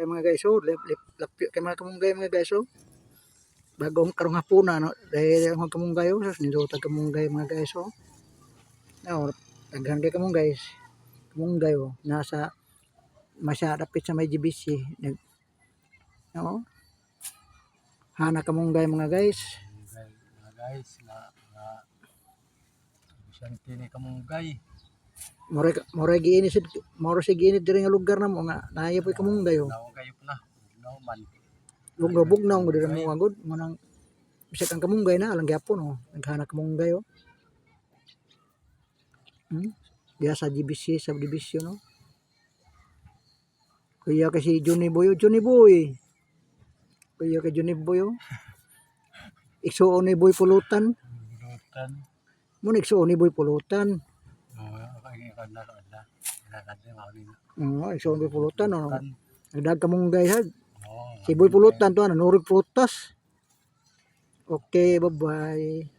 kay mga guys oh, lapyo kay mga kamunggay mga guys oh. Bago karong hapuna no, dahil ang kamunggay oh, nindot kamunggay mga guys oh. No, daghan kay kamunggay. Kamunggay oh, nasa dapit sa may GBC. No. Hana kamunggay mga guys. Mga guys na siyang kini kamunggay. More giinit diri nga lugar na mo nga naaya poy kamunggay oh. Nawa kayo na. No man. Bugnaw mo diri mo agud mo nang bisag ang kamunggay na alang gyapon oh. Naghana kamunggay oh. Diya sa GBC sa division no. Kuya kasi Johnny Boy, Johnny Boy. Kuya kay Johnny Boy oh. Igsuon ni Boy pulutan. Pulutan. Mo igsuon ni Boy pulutan. Igsuon Boy pulutan oh. Nagdag kamunggay ha. Si Boy pulutan to nanurig prutas. Okay, bye-bye.